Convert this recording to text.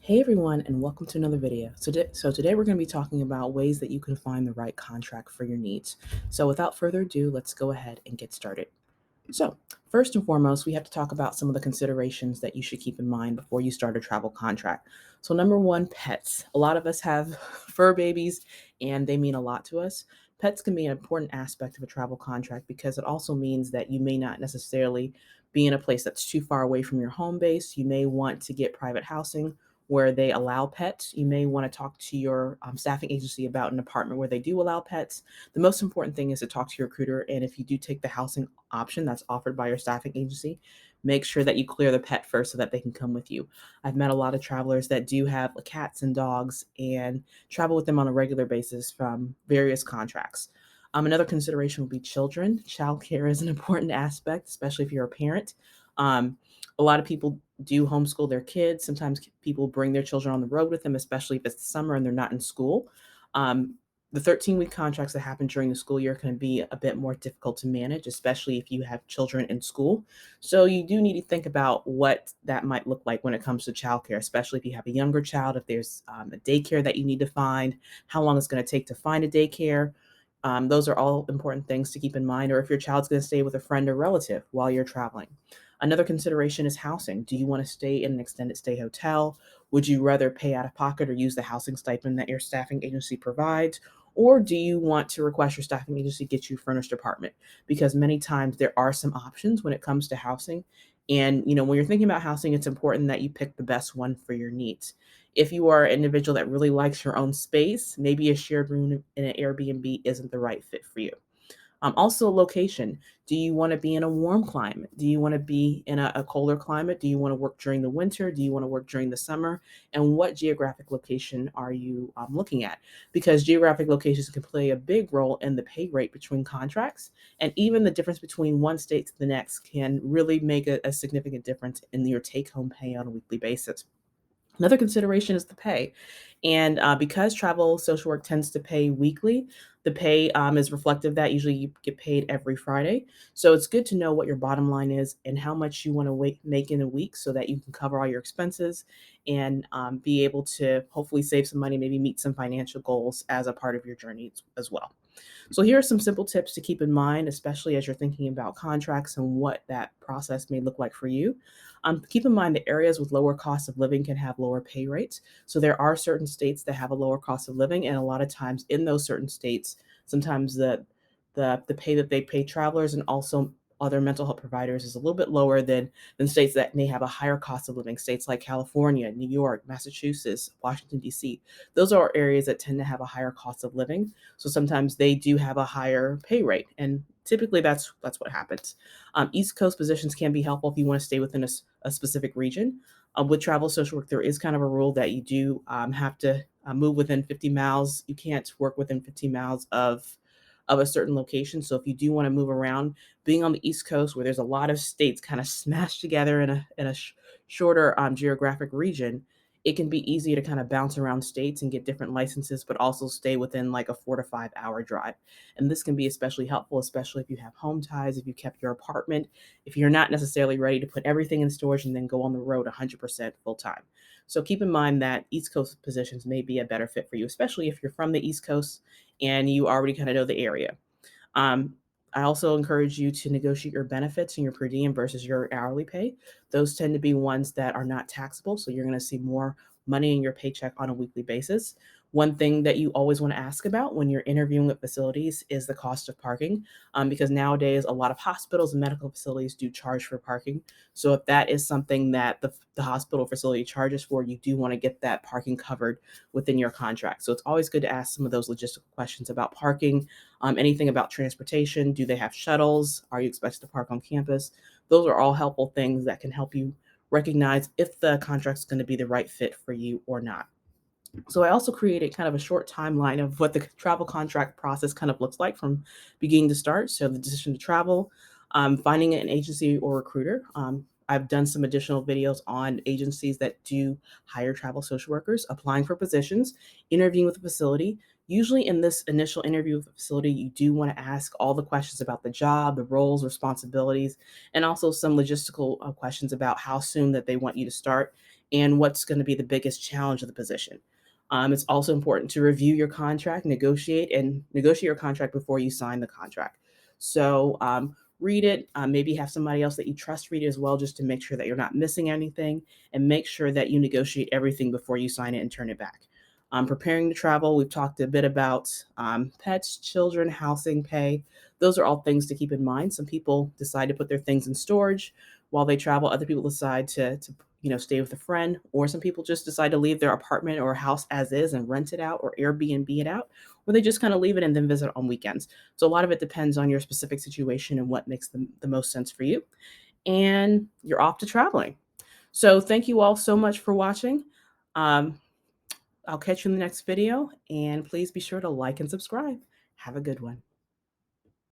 Hey everyone, and welcome to another video. Today we're going to be talking about ways that you can find the right contract for your needs. So without further ado, let's go ahead and get started. So first and foremost, we have to talk about some of the considerations that you should keep in mind before you start a travel contract. So number one, pets. A lot of us have fur babies and they mean a lot to us. Pets can be an important aspect of a travel contract because it also means that you may not necessarily be in a place that's too far away from your home base. You may want to get private housing where they allow pets. You may want to talk to your staffing agency about an apartment where they do allow pets. The most important thing is to talk to your recruiter. And if you do take the housing option that's offered by your staffing agency, make sure that you clear the pet first so that they can come with you. I've met a lot of travelers that do have cats and dogs and travel with them on a regular basis from various contracts. Another consideration will be children. Childcare is an important aspect, especially if you're a parent. Um, a lot of people do homeschool their kids. Sometimes people bring their children on the road with them, especially if it's the summer and they're not in school. Um, the 13-week contracts that happen during the school year can be a bit more difficult to manage, especially if you have children in school. So you do need to think about what that might look like when it comes to childcare, especially if you have a younger child, if there's a daycare that you need to find, how long it's going to take to find a daycare. Those are all important things to keep in mind, or if your child's going to stay with a friend or relative while you're traveling. Another consideration is housing. Do you want to stay in an extended stay hotel? Would you rather pay out of pocket or use the housing stipend that your staffing agency provides? Or do you want to request your staffing agency get you a furnished apartment? Because many times there are some options when it comes to housing. And when you're thinking about housing, it's important that you pick the best one for your needs. If you are an individual that really likes your own space, maybe a shared room in an Airbnb isn't the right fit for you. Also, location. Do you want to be in a warm climate? Do you want to be in a colder climate? Do you want to work during the winter? Do you want to work during the summer? And what geographic location are you looking at? Because geographic locations can play a big role in the pay rate between contracts. And even the difference between one state to the next can really make a significant difference in your take home pay on a weekly basis. Another consideration is the pay. And because travel social work tends to pay weekly, the pay is reflective of that. Usually you get paid every Friday. So it's good to know what your bottom line is and how much you want to make in a week so that you can cover all your expenses and be able to hopefully save some money, maybe meet some financial goals as a part of your journey as well. So here are some simple tips to keep in mind, especially as you're thinking about contracts and what that process may look like for you. Keep in mind that areas with lower cost of living can have lower pay rates. So there are certain states that have a lower cost of living, and a lot of times in those certain states, sometimes the pay that they pay travelers and also other mental health providers is a little bit lower than states that may have a higher cost of living. States like California, New York, Massachusetts, Washington, D.C. Those are areas that tend to have a higher cost of living. So sometimes they do have a higher pay rate, and typically that's what happens. East Coast positions can be helpful if you want to stay within a specific region. With travel social work, there is kind of a rule that you do have to move within 50 miles. You can't work within 15 miles of a certain location. So if you do want to move around, being on the East Coast where there's a lot of states kind of smashed together in a shorter geographic region, it can be easy to kind of bounce around states and get different licenses, but also stay within like a 4 to 5 hour drive. And this can be especially helpful, especially if you have home ties, if you kept your apartment, if you're not necessarily ready to put everything in storage and then go on the road 100% full time. So keep in mind that East Coast positions may be a better fit for you, especially if you're from the East Coast and you already kind of know the area. Um, I also encourage you to negotiate your benefits and your per diem versus your hourly pay. Those tend to be ones that are not taxable, so you're going to see more money in your paycheck on a weekly basis. One thing that you always want to ask about when you're interviewing with facilities is the cost of parking, because nowadays a lot of hospitals and medical facilities do charge for parking. So if that is something that the hospital facility charges for, you do want to get that parking covered within your contract. So it's always good to ask some of those logistical questions about parking, anything about transportation. Do they have shuttles? Are you expected to park on campus? Those are all helpful things that can help you recognize if the contract's going to be the right fit for you or not. So I also created kind of a short timeline of what the travel contract process kind of looks like from beginning to start. So the decision to travel, finding an agency or recruiter. I've done some additional videos on agencies that do hire travel social workers, applying for positions, interviewing with the facility. Usually in this initial interview with the facility, you do want to ask all the questions about the job, the roles, responsibilities, and also some logistical questions about how soon that they want you to start and what's going to be the biggest challenge of the position. It's also important to review your contract, negotiate your contract before you sign the contract. So read it. Maybe have somebody else that you trust read it as well, just to make sure that you're not missing anything, and make sure that you negotiate everything before you sign it and turn it back. Preparing to travel, we've talked a bit about pets, children, housing, pay. Those are all things to keep in mind. Some people decide to put their things in storage while they travel. Other people decide to stay with a friend, or some people just decide to leave their apartment or house as is and rent it out or Airbnb it out, or they just kind of leave it and then visit on weekends. So a lot of it depends on your specific situation and what makes the most sense for you. And you're off to traveling. So thank you all so much for watching. Um, I'll catch you in the next video, and please be sure to like and subscribe. Have a good one.